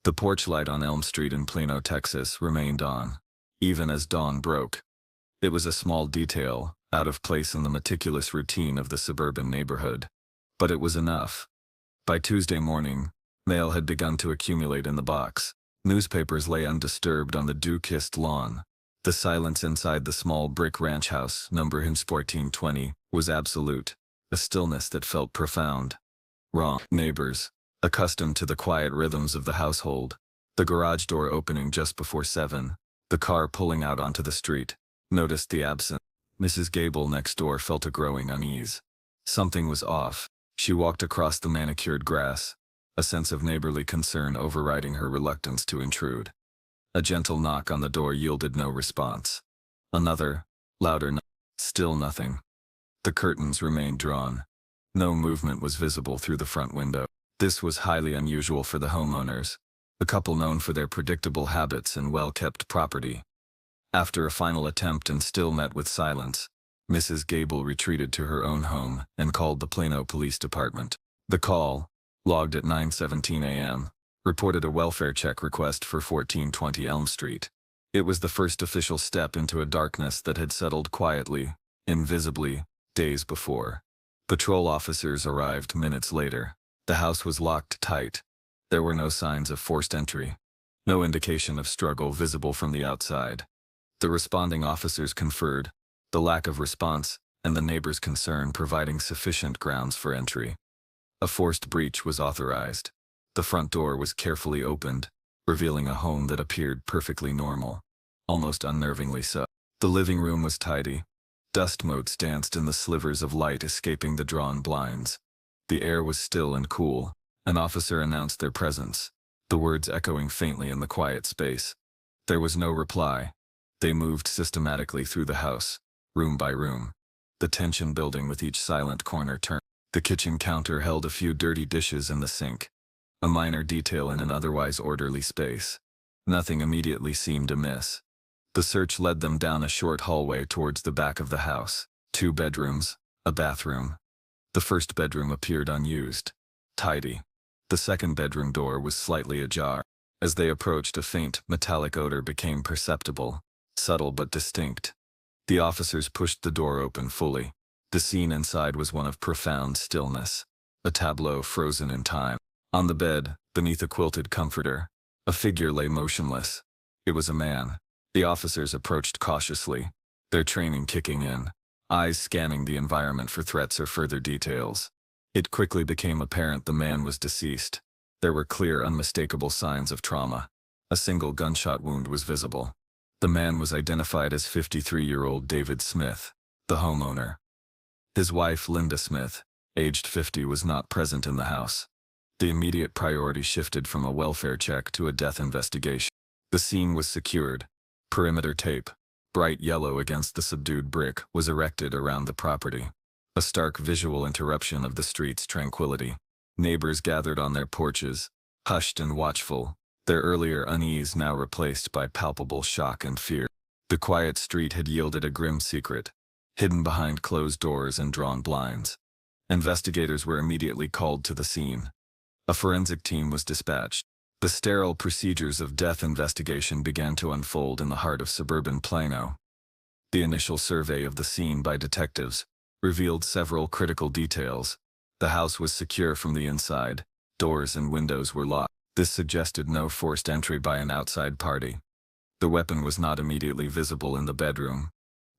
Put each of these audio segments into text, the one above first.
The porch light on Elm Street in Plano, Texas, remained on, even as dawn broke. It was a small detail, out of place in the meticulous routine of the suburban neighborhood. But it was enough. By Tuesday morning, mail had begun to accumulate in the box. Newspapers lay undisturbed on the dew-kissed lawn. The silence inside the small brick ranch house, number 1420, was absolute, a stillness that felt profound. Neighbors, accustomed to the quiet rhythms of the household, the garage door opening just before 7, the car pulling out onto the street, noticed the absence. Mrs. Gable next door felt a growing unease. Something was off. She walked across the manicured grass, a sense of neighborly concern overriding her reluctance to intrude. A gentle knock on the door yielded no response. Another, louder knock. Still nothing. The curtains remained drawn. No movement was visible through the front window. This was highly unusual for the homeowners, a couple known for their predictable habits and well-kept property. After a final attempt and still met with silence, Mrs. Gable retreated to her own home and called the Plano Police Department. The call, logged at 9:17 a.m., reported a welfare check request for 1420 Elm Street. It was the first official step into a darkness that had settled quietly, invisibly, days before. Patrol officers arrived minutes later. The house was locked tight. There were no signs of forced entry. No indication of struggle visible from the outside. The responding officers conferred, the lack of response and the neighbors' concern providing sufficient grounds for entry. A forced breach was authorized. The front door was carefully opened, revealing a home that appeared perfectly normal, almost unnervingly so. The living room was tidy. Dust motes danced in the slivers of light escaping the drawn blinds. The air was still and cool. An officer announced their presence, the words echoing faintly in the quiet space. There was no reply. They moved systematically through the house, room by room, the tension building with each silent corner turn. The kitchen counter held a few dirty dishes in the sink, a minor detail in an otherwise orderly space. Nothing immediately seemed amiss. The search led them down a short hallway towards the back of the house. 2 bedrooms, a bathroom. The first bedroom appeared unused, tidy. The second bedroom door was slightly ajar. As they approached, a faint, metallic odor became perceptible, subtle but distinct. The officers pushed the door open fully. The scene inside was one of profound stillness, a tableau frozen in time. On the bed, beneath a quilted comforter, a figure lay motionless. It was a man. The officers approached cautiously, their training kicking in, eyes scanning the environment for threats or further details. It quickly became apparent the man was deceased. There were clear, unmistakable signs of trauma. A single gunshot wound was visible. The man was identified as 53-year-old David Smith, the homeowner. His wife, Linda Smith, aged 50, was not present in the house. The immediate priority shifted from a welfare check to a death investigation. The scene was secured. Perimeter tape, bright yellow against the subdued brick, was erected around the property. A stark visual interruption of the street's tranquility. Neighbors gathered on their porches, hushed and watchful, their earlier unease now replaced by palpable shock and fear. The quiet street had yielded a grim secret, hidden behind closed doors and drawn blinds. Investigators were immediately called to the scene. A forensic team was dispatched. The sterile procedures of death investigation began to unfold in the heart of suburban Plano. The initial survey of the scene by detectives revealed several critical details. The house was secure from the inside. Doors and windows were locked. This suggested no forced entry by an outside party. The weapon was not immediately visible in the bedroom,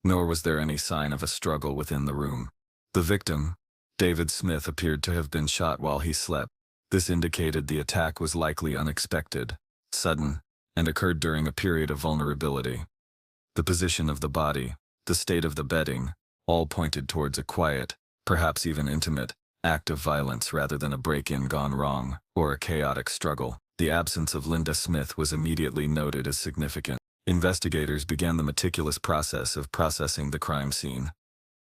nor was there any sign of a struggle within the room. The victim, David Smith, appeared to have been shot while he slept. This indicated the attack was likely unexpected, sudden, and occurred during a period of vulnerability. The position of the body, the state of the bedding, all pointed towards a quiet, perhaps even intimate, act of violence rather than a break-in gone wrong, or a chaotic struggle. The absence of Linda Smith was immediately noted as significant. Investigators began the meticulous process of processing the crime scene.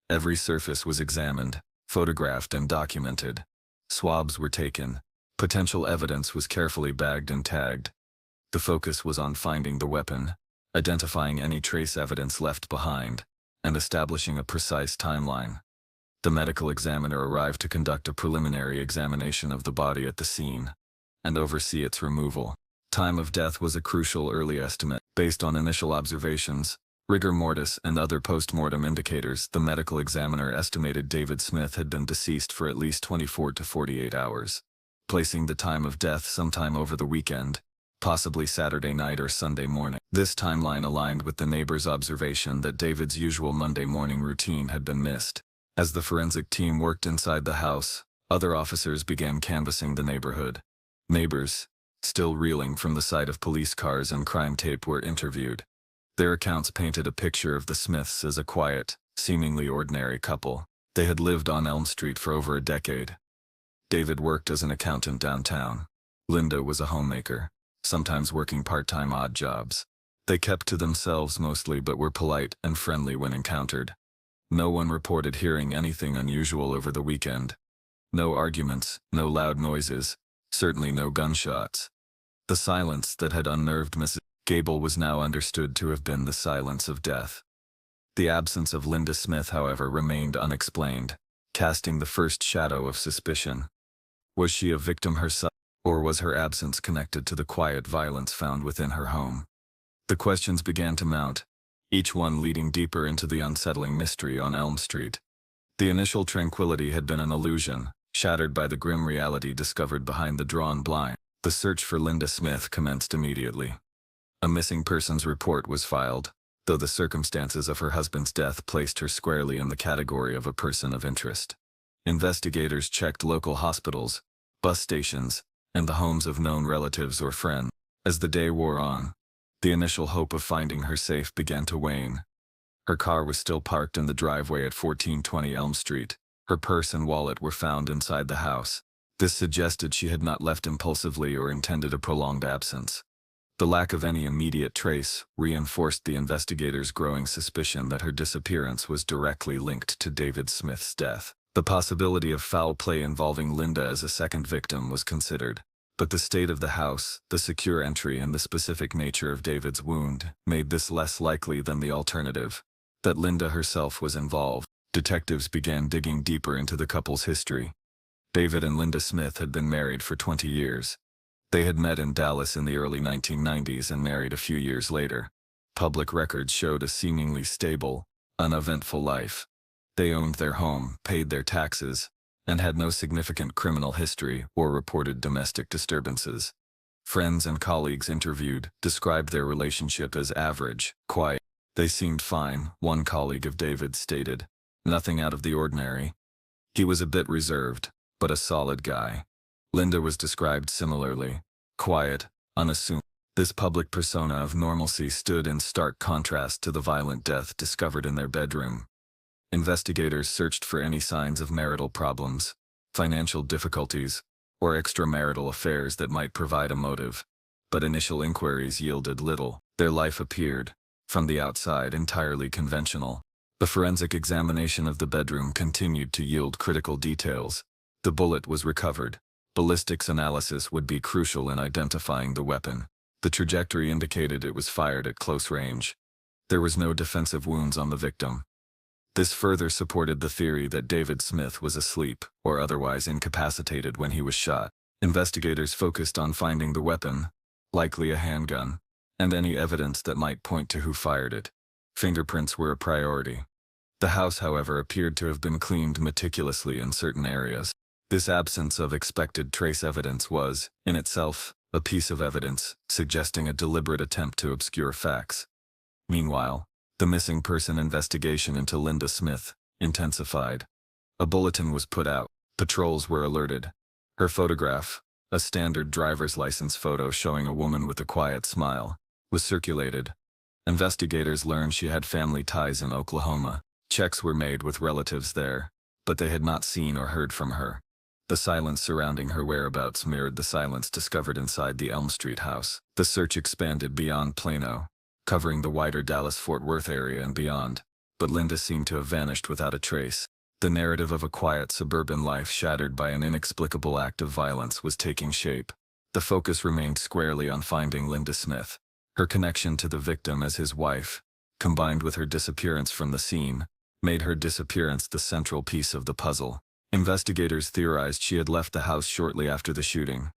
Every surface was examined, photographed and documented. Swabs were taken. Potential evidence was carefully bagged and tagged. The focus was on finding the weapon, identifying any trace evidence left behind, and establishing a precise timeline. The medical examiner arrived to conduct a preliminary examination of the body at the scene and oversee its removal. Time of death was a crucial early estimate. Based on initial observations, rigor mortis, and other post-mortem indicators, the medical examiner estimated David Smith had been deceased for at least 24 to 48 hours, placing the time of death sometime over the weekend, possibly Saturday night or Sunday morning. This timeline aligned with the neighbor's observation that David's usual Monday morning routine had been missed. As the forensic team worked inside the house, other officers began canvassing the neighborhood. Neighbors, still reeling from the sight of police cars and crime tape, were interviewed. Their accounts painted a picture of the Smiths as a quiet, seemingly ordinary couple. They had lived on Elm Street for over a decade. David worked as an accountant downtown. Linda was a homemaker, sometimes working part-time odd jobs. They kept to themselves mostly but were polite and friendly when encountered. No one reported hearing anything unusual over the weekend. No arguments, no loud noises, certainly no gunshots. The silence that had unnerved Mrs. Gable was now understood to have been the silence of death. The absence of Linda Smith, however, remained unexplained, casting the first shadow of suspicion. Was she a victim herself, or was her absence connected to the quiet violence found within her home? The questions began to mount, each one leading deeper into the unsettling mystery on Elm Street. The initial tranquility had been an illusion, shattered by the grim reality discovered behind the drawn blind. The search for Linda Smith commenced immediately. A missing persons report was filed, though the circumstances of her husband's death placed her squarely in the category of a person of interest. Investigators checked local hospitals, bus stations, and the homes of known relatives or friends. As the day wore on, the initial hope of finding her safe began to wane. Her car was still parked in the driveway at 1420 Elm Street. Her purse and wallet were found inside the house. This suggested she had not left impulsively or intended a prolonged absence. The lack of any immediate trace reinforced the investigators' growing suspicion that her disappearance was directly linked to David Smith's death. The possibility of foul play involving Linda as a second victim was considered, but the state of the house, the secure entry, and the specific nature of David's wound made this less likely than the alternative, that Linda herself was involved. Detectives began digging deeper into the couple's history. David and Linda Smith had been married for 20 years. They had met in Dallas in the early 1990s and married a few years later. Public records showed a seemingly stable, uneventful life. They owned their home, paid their taxes, and had no significant criminal history or reported domestic disturbances. Friends and colleagues interviewed described their relationship as average, quiet. They seemed fine, one colleague of David stated. Nothing out of the ordinary. He was a bit reserved, but a solid guy. Linda was described similarly, quiet, unassuming. This public persona of normalcy stood in stark contrast to the violent death discovered in their bedroom. Investigators searched for any signs of marital problems, financial difficulties, or extramarital affairs that might provide a motive, but initial inquiries yielded little. Their life appeared, from the outside, entirely conventional. The forensic examination of the bedroom continued to yield critical details. The bullet was recovered. Ballistics analysis would be crucial in identifying the weapon. The trajectory indicated it was fired at close range. There was no defensive wounds on the victim. This further supported the theory that David Smith was asleep or otherwise incapacitated when he was shot. Investigators focused on finding the weapon, likely a handgun, and any evidence that might point to who fired it. Fingerprints were a priority. The house, however, appeared to have been cleaned meticulously in certain areas. This absence of expected trace evidence was, in itself, a piece of evidence, suggesting a deliberate attempt to obscure facts. Meanwhile, the missing person investigation into Linda Smith intensified. A bulletin was put out. Patrols were alerted. Her photograph, a standard driver's license photo showing a woman with a quiet smile, was circulated. Investigators learned she had family ties in Oklahoma. Checks were made with relatives there, but they had not seen or heard from her. The silence surrounding her whereabouts mirrored the silence discovered inside the Elm Street house. The search expanded beyond Plano, covering the wider Dallas-Fort Worth area and beyond, but Linda seemed to have vanished without a trace. The narrative of a quiet suburban life shattered by an inexplicable act of violence was taking shape. The focus remained squarely on finding Linda Smith. Her connection to the victim as his wife, combined with her disappearance from the scene, made her disappearance the central piece of the puzzle. Investigators theorized she had left the house shortly after the shooting.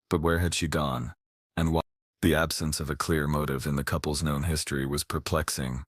But where had she gone? And why? The absence of a clear motive in the couple's known history was perplexing.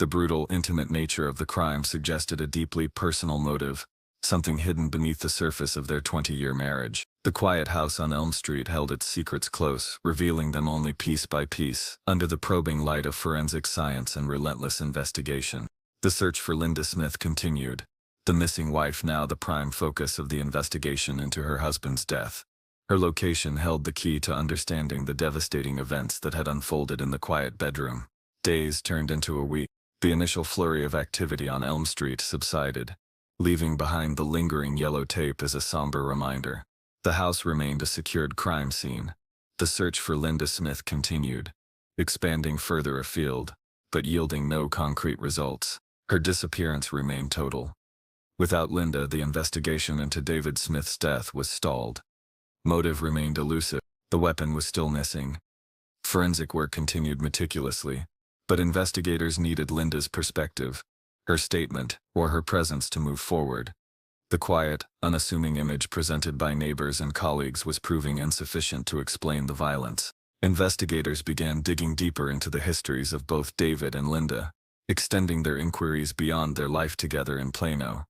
The brutal, intimate nature of the crime suggested a deeply personal motive, something hidden beneath the surface of their 20-year marriage. The quiet house on Elm Street held its secrets close, revealing them only piece by piece, under the probing light of forensic science and relentless investigation. The search for Linda Smith continued, the missing wife now the prime focus of the investigation into her husband's death. Her location held the key to understanding the devastating events that had unfolded in the quiet bedroom. Days turned into a week. The initial flurry of activity on Elm Street subsided, leaving behind the lingering yellow tape as a somber reminder. The house remained a secured crime scene. The search for Linda Smith continued, expanding further afield, but yielding no concrete results. Her disappearance remained total. Without Linda, the investigation into David Smith's death was stalled. Motive remained elusive. The weapon was still missing. Forensic work continued meticulously, but investigators needed Linda's perspective, her statement, or her presence to move forward. The quiet, unassuming image presented by neighbors and colleagues was proving insufficient to explain the violence. Investigators began digging deeper into the histories of both David and Linda, extending their inquiries beyond their life together in Plano.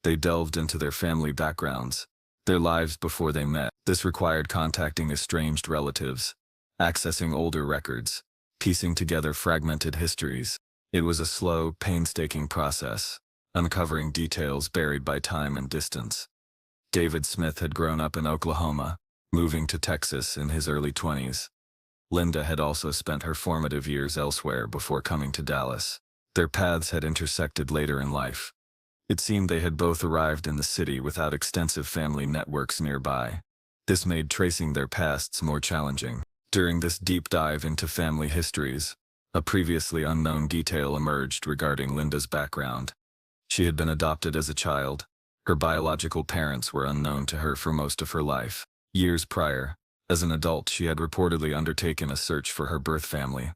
They delved into their family backgrounds, their lives before they met. This required contacting estranged relatives, accessing older records, piecing together fragmented histories. It was a slow, painstaking process, uncovering details buried by time and distance. David Smith had grown up in Oklahoma, moving to Texas in his early 20s. Linda had also spent her formative years elsewhere before coming to Dallas. Their paths had intersected later in life. It seemed they had both arrived in the city without extensive family networks nearby. This made tracing their pasts more challenging. During this deep dive into family histories, a previously unknown detail emerged regarding Linda's background. She had been adopted as a child. Her biological parents were unknown to her for most of her life. Years prior, as an adult, she had reportedly undertaken a search for her birth family,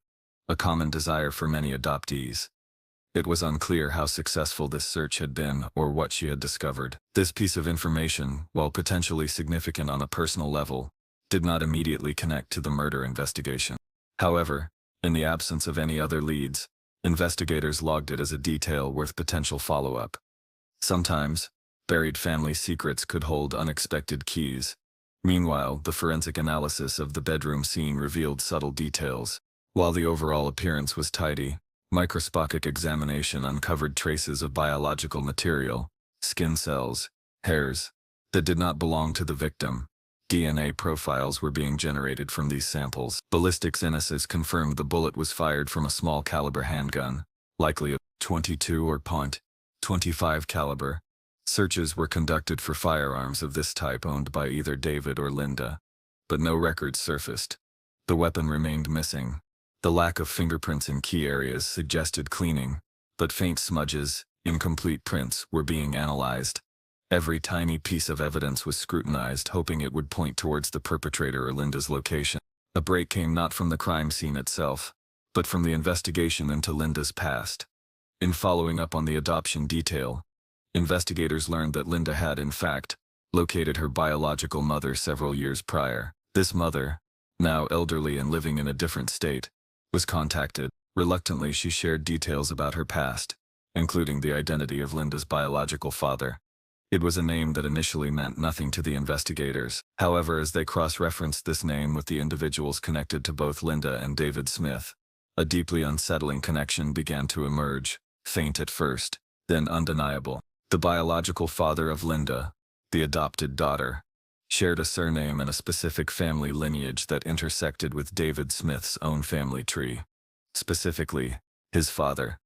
a common desire for many adoptees. It was unclear how successful this search had been or what she had discovered. This piece of information, while potentially significant on a personal level, did not immediately connect to the murder investigation. However, in the absence of any other leads, investigators logged it as a detail worth potential follow-up. Sometimes, buried family secrets could hold unexpected keys. Meanwhile, the forensic analysis of the bedroom scene revealed subtle details. While the overall appearance was tidy, microscopic examination uncovered traces of biological material, skin cells, hairs, that did not belong to the victim. DNA profiles were being generated from these samples. Ballistics analysis confirmed the bullet was fired from a small caliber handgun, likely a .22 or .25 caliber. Searches were conducted for firearms of this type owned by either David or Linda, but no records surfaced. The weapon remained missing. The lack of fingerprints in key areas suggested cleaning, but faint smudges, incomplete prints, were being analyzed. Every tiny piece of evidence was scrutinized, hoping it would point towards the perpetrator or Linda's location. A break came not from the crime scene itself, but from the investigation into Linda's past. In following up on the adoption detail, investigators learned that Linda had, in fact, located her biological mother several years prior. This mother, now elderly and living in a different state, was contacted. Reluctantly, she shared details about her past, including the identity of Linda's biological father. It was a name that initially meant nothing to the investigators. However, as they cross-referenced this name with the individuals connected to both Linda and David Smith, a deeply unsettling connection began to emerge, faint at first, then undeniable. The biological father of Linda, the adopted daughter, shared a surname and a specific family lineage that intersected with David Smith's own family tree. Specifically, his father.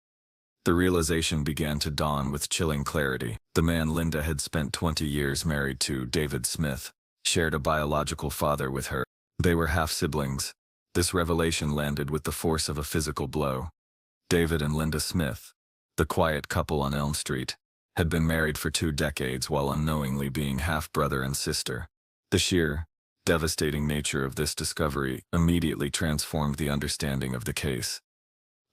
The realization began to dawn with chilling clarity. The man Linda had spent 20 years married to, David Smith, shared a biological father with her. They were half-siblings. This revelation landed with the force of a physical blow. David and Linda Smith, the quiet couple on Elm Street, had been married for 2 decades while unknowingly being half-brother and sister. The sheer, devastating nature of this discovery immediately transformed the understanding of the case.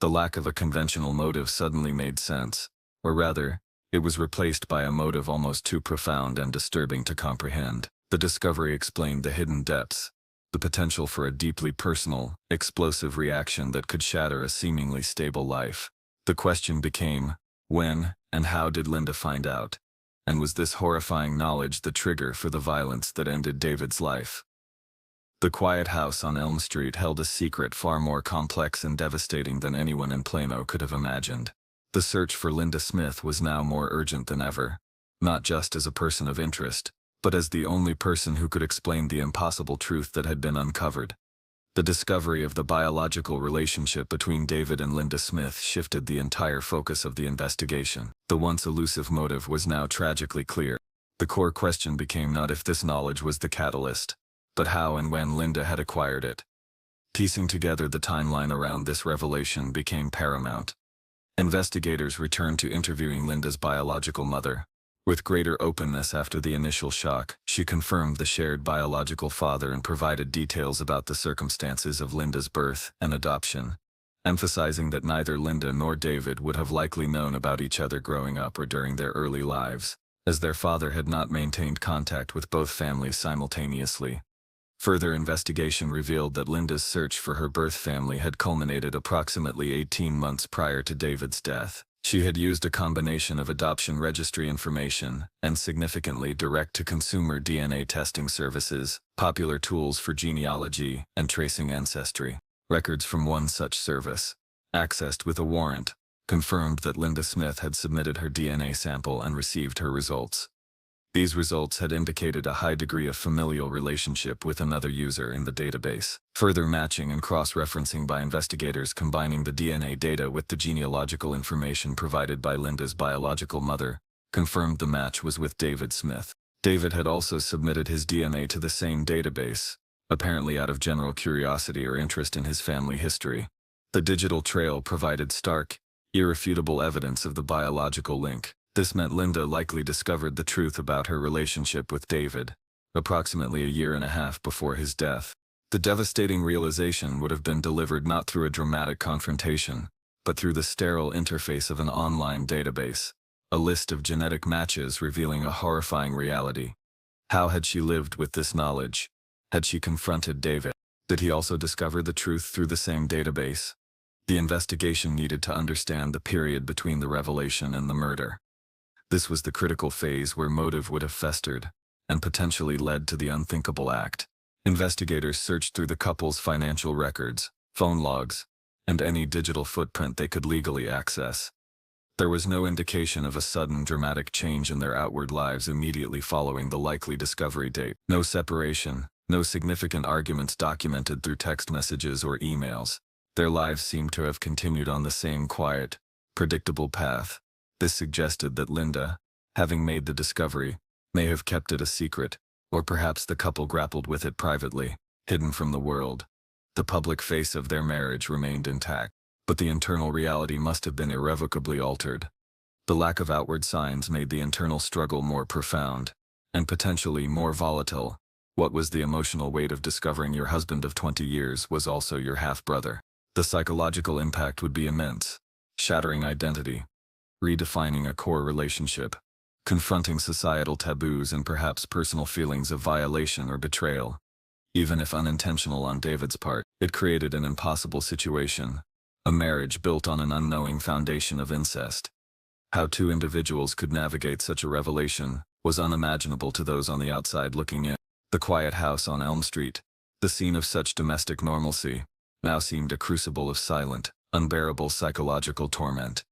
The lack of a conventional motive suddenly made sense, or rather, it was replaced by a motive almost too profound and disturbing to comprehend. The discovery explained the hidden depths, the potential for a deeply personal, explosive reaction that could shatter a seemingly stable life. The question became, when and how did Linda find out? And was this horrifying knowledge the trigger for the violence that ended David's life? The quiet house on Elm Street held a secret far more complex and devastating than anyone in Plano could have imagined. The search for Linda Smith was now more urgent than ever, not just as a person of interest, but as the only person who could explain the impossible truth that had been uncovered. The discovery of the biological relationship between David and Linda Smith shifted the entire focus of the investigation. The once elusive motive was now tragically clear. The core question became not if this knowledge was the catalyst, but how and when Linda had acquired it. Piecing together the timeline around this revelation became paramount. Investigators returned to interviewing Linda's biological mother. With greater openness after the initial shock, she confirmed the shared biological father and provided details about the circumstances of Linda's birth and adoption, emphasizing that neither Linda nor David would have likely known about each other growing up or during their early lives, as their father had not maintained contact with both families simultaneously. Further investigation revealed that Linda's search for her birth family had culminated approximately 18 months prior to David's death. She had used a combination of adoption registry information and significantly direct-to-consumer DNA testing services, popular tools for genealogy and tracing ancestry. Records from one such service, accessed with a warrant, confirmed that Linda Smith had submitted her DNA sample and received her results. These results had indicated a high degree of familial relationship with another user in the database. Further matching and cross-referencing by investigators combining the DNA data with the genealogical information provided by Linda's biological mother confirmed the match was with David Smith. David had also submitted his DNA to the same database, apparently out of general curiosity or interest in his family history. The digital trail provided stark, irrefutable evidence of the biological link. This meant Linda likely discovered the truth about her relationship with David, approximately a year and a half before his death. The devastating realization would have been delivered not through a dramatic confrontation, but through the sterile interface of an online database, a list of genetic matches revealing a horrifying reality. How had she lived with this knowledge? Had she confronted David? Did he also discover the truth through the same database? The investigation needed to understand the period between the revelation and the murder. This was the critical phase where motive would have festered and potentially led to the unthinkable act. Investigators searched through the couple's financial records, phone logs, and any digital footprint they could legally access. There was no indication of a sudden dramatic change in their outward lives immediately following the likely discovery date. No separation, no significant arguments documented through text messages or emails. Their lives seemed to have continued on the same quiet, predictable path. This suggested that Linda, having made the discovery, may have kept it a secret, or perhaps the couple grappled with it privately, hidden from the world. The public face of their marriage remained intact, but the internal reality must have been irrevocably altered. The lack of outward signs made the internal struggle more profound, and potentially more volatile. What was the emotional weight of discovering your husband of 20 years was also your half-brother? The psychological impact would be immense, shattering identity, redefining a core relationship, confronting societal taboos and perhaps personal feelings of violation or betrayal. Even if unintentional on David's part, it created an impossible situation, a marriage built on an unknowing foundation of incest. How two individuals could navigate such a revelation was unimaginable to those on the outside looking in. The quiet house on Elm Street, the scene of such domestic normalcy, now seemed a crucible of silent, unbearable psychological torment.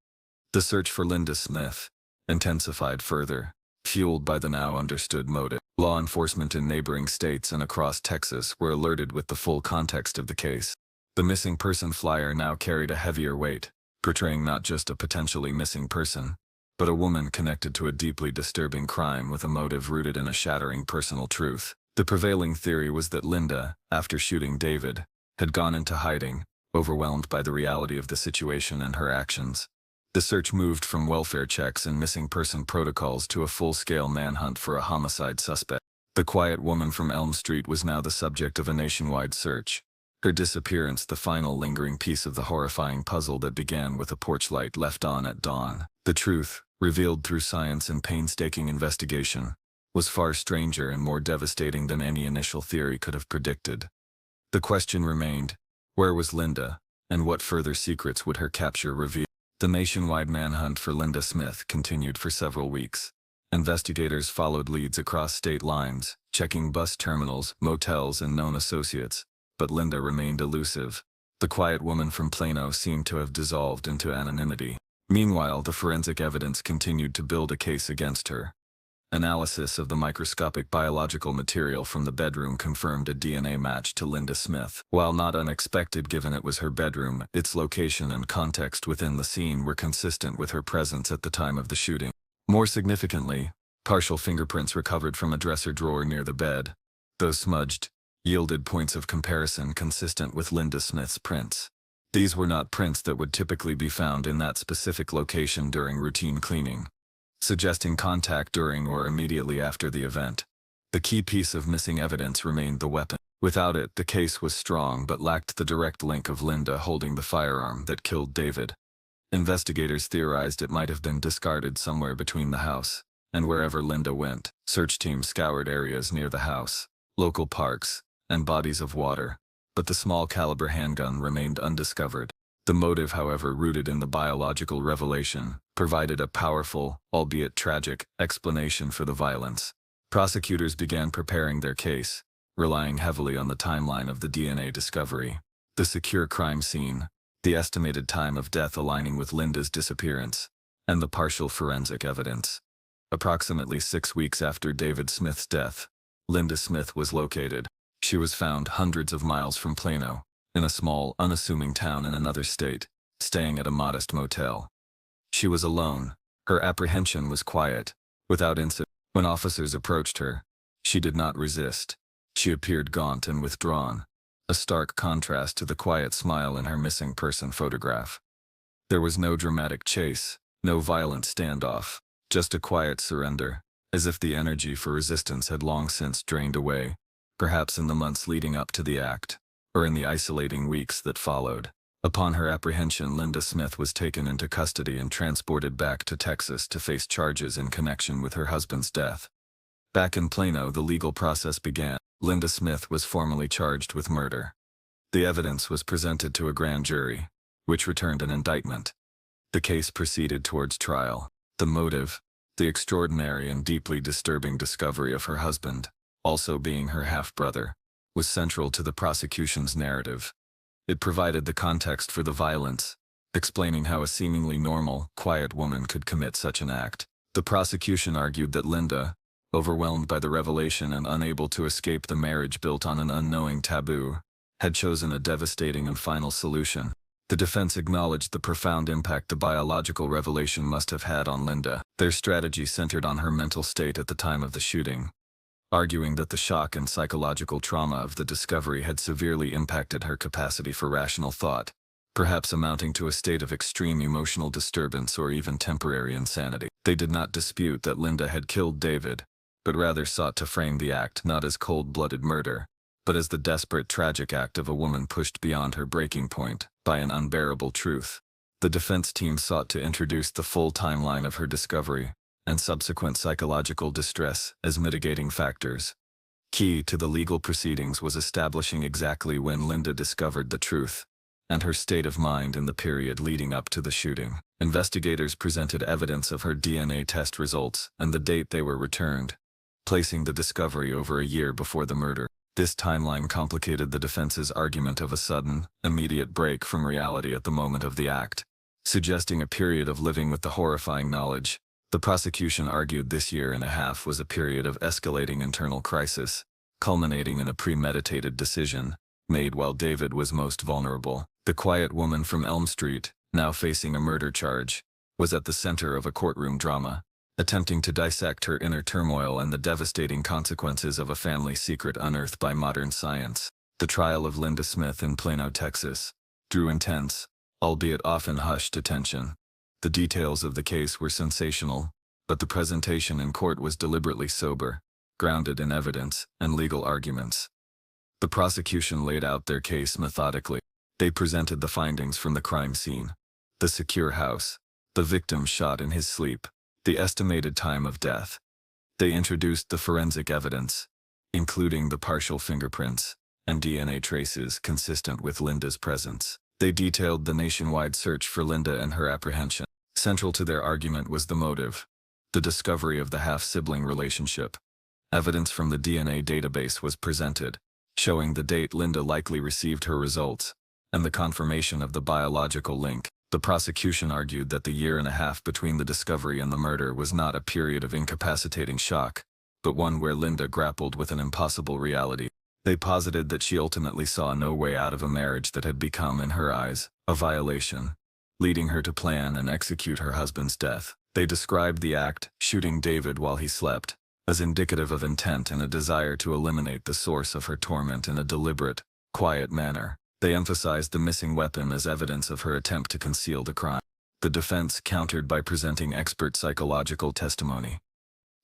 The search for Linda Smith intensified further, fueled by the now understood motive. Law enforcement in neighboring states and across Texas were alerted with the full context of the case. The missing person flyer now carried a heavier weight, portraying not just a potentially missing person, but a woman connected to a deeply disturbing crime with a motive rooted in a shattering personal truth. The prevailing theory was that Linda, after shooting David, had gone into hiding, overwhelmed by the reality of the situation and her actions. The search moved from welfare checks and missing person protocols to a full-scale manhunt for a homicide suspect. The quiet woman from Elm Street was now the subject of a nationwide search, her disappearance the final lingering piece of the horrifying puzzle that began with a porch light left on at dawn. The truth, revealed through science and painstaking investigation, was far stranger and more devastating than any initial theory could have predicted. The question remained, where was Linda, and what further secrets would her capture reveal? The nationwide manhunt for Linda Smith continued for several weeks. Investigators followed leads across state lines, checking bus terminals, motels, and known associates, but Linda remained elusive. The quiet woman from Plano seemed to have dissolved into anonymity. Meanwhile, the forensic evidence continued to build a case against her. Analysis of the microscopic biological material from the bedroom confirmed a DNA match to Linda Smith. While not unexpected given it was her bedroom, its location and context within the scene were consistent with her presence at the time of the shooting. More significantly, partial fingerprints recovered from a dresser drawer near the bed, though smudged, yielded points of comparison consistent with Linda Smith's prints. These were not prints that would typically be found in that specific location during routine cleaning, suggesting contact during or immediately after the event. The key piece of missing evidence remained the weapon. Without it, the case was strong but lacked the direct link of Linda holding the firearm that killed David. Investigators theorized it might have been discarded somewhere between the house and wherever Linda went. Search teams scoured areas near the house, local parks, and bodies of water, but the small-caliber handgun remained undiscovered. The motive, however, rooted in the biological revelation, provided a powerful, albeit tragic, explanation for the violence. Prosecutors began preparing their case, relying heavily on the timeline of the DNA discovery, the secure crime scene, the estimated time of death aligning with Linda's disappearance, and the partial forensic evidence. Approximately 6 weeks after David Smith's death, Linda Smith was located. She was found hundreds of miles from Plano, in a small, unassuming town in another state, staying at a modest motel. She was alone. Her apprehension was quiet, without incident. When officers approached her, she did not resist. She appeared gaunt and withdrawn, a stark contrast to the quiet smile in her missing person photograph. There was no dramatic chase, no violent standoff, just a quiet surrender, as if the energy for resistance had long since drained away, perhaps in the months leading up to the act, or in the isolating weeks that followed. Upon her apprehension, Linda Smith was taken into custody and transported back to Texas to face charges in connection with her husband's death. Back in Plano, the legal process began. Linda Smith was formally charged with murder. The evidence was presented to a grand jury, which returned an indictment. The case proceeded towards trial. The motive, the extraordinary and deeply disturbing discovery of her husband, also being her half-brother, was central to the prosecution's narrative. It provided the context for the violence, explaining how a seemingly normal, quiet woman could commit such an act. The prosecution argued that Linda, overwhelmed by the revelation and unable to escape the marriage built on an unknowing taboo, had chosen a devastating and final solution. The defense acknowledged the profound impact the biological revelation must have had on Linda. Their strategy centered on her mental state at the time of the shooting, arguing that the shock and psychological trauma of the discovery had severely impacted her capacity for rational thought, perhaps amounting to a state of extreme emotional disturbance or even temporary insanity. They did not dispute that Linda had killed David, but rather sought to frame the act not as cold-blooded murder, but as the desperate, tragic act of a woman pushed beyond her breaking point by an unbearable truth. The defense team sought to introduce the full timeline of her discovery and subsequent psychological distress as mitigating factors. Key to the legal proceedings was establishing exactly when Linda discovered the truth and her state of mind in the period leading up to the shooting. Investigators presented evidence of her DNA test results and the date they were returned, placing the discovery over a year before the murder. This timeline complicated the defense's argument of a sudden, immediate break from reality at the moment of the act, suggesting a period of living with the horrifying knowledge. The prosecution argued this year and a half was a period of escalating internal crisis, culminating in a premeditated decision, made while David was most vulnerable. The quiet woman from Elm Street, now facing a murder charge, was at the center of a courtroom drama, attempting to dissect her inner turmoil and the devastating consequences of a family secret unearthed by modern science. The trial of Linda Smith in Plano, Texas, drew intense, albeit often hushed attention. The details of the case were sensational, but the presentation in court was deliberately sober, grounded in evidence and legal arguments. The prosecution laid out their case methodically. They presented the findings from the crime scene, the secure house, the victim shot in his sleep, the estimated time of death. They introduced the forensic evidence, including the partial fingerprints, and DNA traces consistent with Linda's presence. They detailed the nationwide search for Linda and her apprehension. Central to their argument was the motive, the discovery of the half-sibling relationship. Evidence from the DNA database was presented, showing the date Linda likely received her results, and the confirmation of the biological link. The prosecution argued that the year and a half between the discovery and the murder was not a period of incapacitating shock, but one where Linda grappled with an impossible reality. They posited that she ultimately saw no way out of a marriage that had become, in her eyes, a violation, leading her to plan and execute her husband's death. They described the act, shooting David while he slept, as indicative of intent and a desire to eliminate the source of her torment in a deliberate, quiet manner. They emphasized the missing weapon as evidence of her attempt to conceal the crime. The defense countered by presenting expert psychological testimony.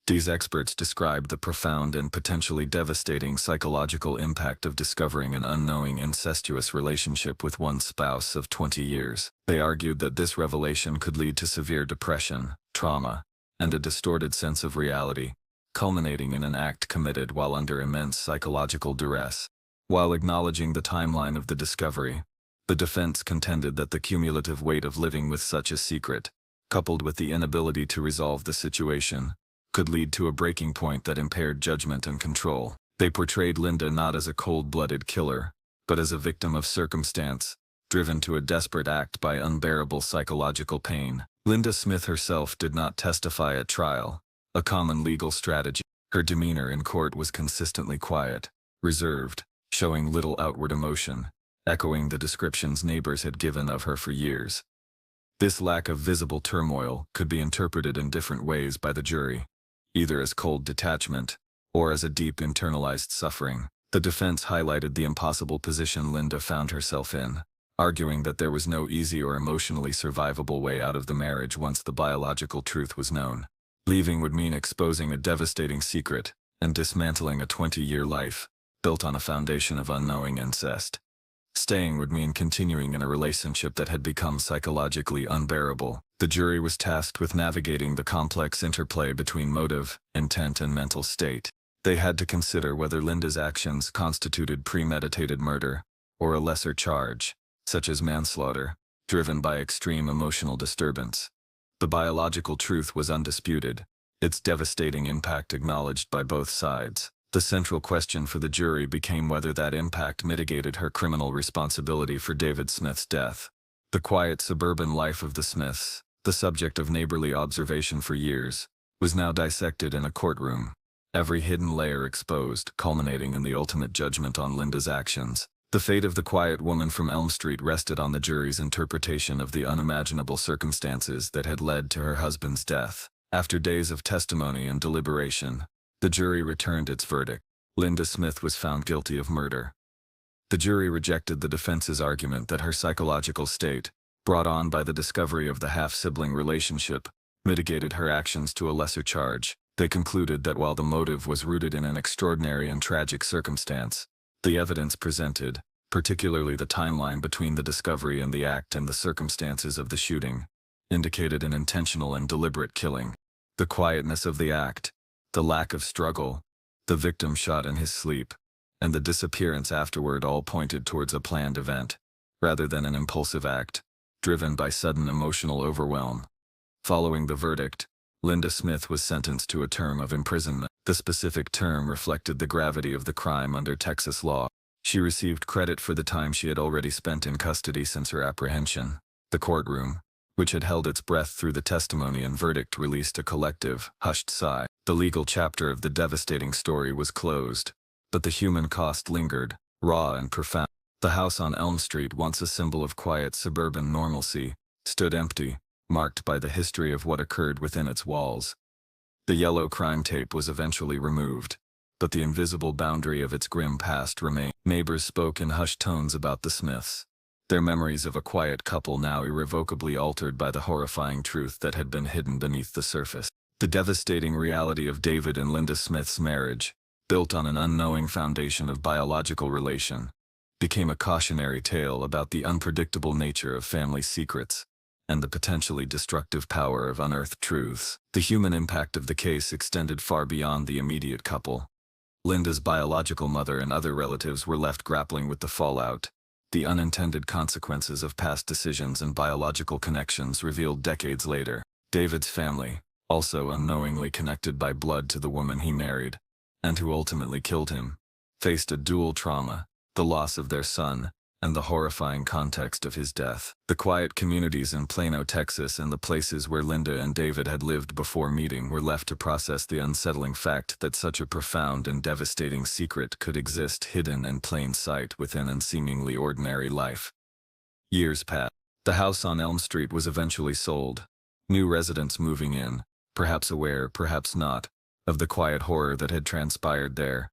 These experts described the profound and potentially devastating psychological impact of discovering an unknowing incestuous relationship with one's spouse of 20 years. They argued that this revelation could lead to severe depression, trauma, and a distorted sense of reality, culminating in an act committed while under immense psychological duress. While acknowledging the timeline of the discovery, the defense contended that the cumulative weight of living with such a secret, coupled with the inability to resolve the situation, could lead to a breaking point that impaired judgment and control. They portrayed Linda not as a cold-blooded killer, but as a victim of circumstance, driven to a desperate act by unbearable psychological pain. Linda Smith herself did not testify at trial, a common legal strategy. Her demeanor in court was consistently quiet, reserved, showing little outward emotion, echoing the descriptions neighbors had given of her for years. This lack of visible turmoil could be interpreted in different ways by the jury, either as cold detachment or as a deep internalized suffering. The defense highlighted the impossible position Linda found herself in, arguing that there was no easy or emotionally survivable way out of the marriage once the biological truth was known. Leaving would mean exposing a devastating secret and dismantling a 20-year life built on a foundation of unknowing incest. Staying would mean continuing in a relationship that had become psychologically unbearable. The jury was tasked with navigating the complex interplay between motive, intent, and mental state. They had to consider whether Linda's actions constituted premeditated murder, or a lesser charge, such as manslaughter, driven by extreme emotional disturbance. The biological truth was undisputed, its devastating impact acknowledged by both sides. The central question for the jury became whether that impact mitigated her criminal responsibility for David Smith's death. The quiet suburban life of the Smiths, the subject of neighborly observation for years, was now dissected in a courtroom, every hidden layer exposed, culminating in the ultimate judgment on Linda's actions. The fate of the quiet woman from Elm Street rested on the jury's interpretation of the unimaginable circumstances that had led to her husband's death. After days of testimony and deliberation, the jury returned its verdict. Linda Smith was found guilty of murder. The jury rejected the defense's argument that her psychological state, brought on by the discovery of the half-sibling relationship, mitigated her actions to a lesser charge. They concluded that while the motive was rooted in an extraordinary and tragic circumstance, the evidence presented, particularly the timeline between the discovery and the act and the circumstances of the shooting, indicated an intentional and deliberate killing. The quietness of the act, the lack of struggle, the victim shot in his sleep, and the disappearance afterward all pointed towards a planned event, rather than an impulsive act, driven by sudden emotional overwhelm. Following the verdict, Linda Smith was sentenced to a term of imprisonment. The specific term reflected the gravity of the crime under Texas law. She received credit for the time she had already spent in custody since her apprehension. The courtroom, which had held its breath through the testimony and verdict, released a collective, hushed sigh. The legal chapter of the devastating story was closed, but the human cost lingered, raw and profound. The house on Elm Street, once a symbol of quiet suburban normalcy, stood empty, marked by the history of what occurred within its walls. The yellow crime tape was eventually removed, but the invisible boundary of its grim past remained. Neighbors spoke in hushed tones about the Smiths, their memories of a quiet couple now irrevocably altered by the horrifying truth that had been hidden beneath the surface. The devastating reality of David and Linda Smith's marriage, built on an unknowing foundation of biological relation, became a cautionary tale about the unpredictable nature of family secrets and the potentially destructive power of unearthed truths. The human impact of the case extended far beyond the immediate couple. Linda's biological mother and other relatives were left grappling with the fallout. The unintended consequences of past decisions and biological connections revealed decades later. David's family, also unknowingly connected by blood to the woman he married, and who ultimately killed him, faced a dual trauma: the loss of their son, and the horrifying context of his death. The quiet communities in Plano, Texas, and the places where Linda and David had lived before meeting were left to process the unsettling fact that such a profound and devastating secret could exist hidden in plain sight within a seemingly ordinary life. Years passed. The house on Elm Street was eventually sold, new residents moving in, perhaps aware, perhaps not, of the quiet horror that had transpired there.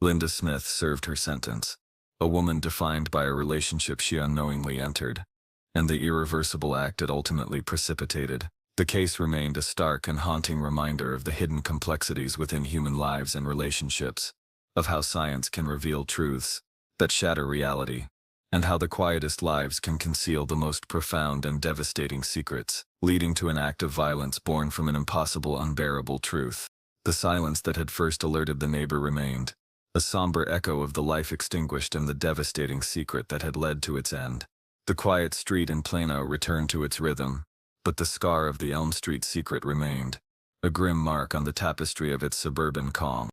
Linda Smith served her sentence, a woman defined by a relationship she unknowingly entered, and the irreversible act it ultimately precipitated. The case remained a stark and haunting reminder of the hidden complexities within human lives and relationships, of how science can reveal truths that shatter reality, and how the quietest lives can conceal the most profound and devastating secrets, leading to an act of violence born from an impossible, unbearable truth. The silence that had first alerted the neighbor remained, a somber echo of the life extinguished and the devastating secret that had led to its end. The quiet street in Plano returned to its rhythm, but the scar of the Elm Street secret remained, a grim mark on the tapestry of its suburban calm.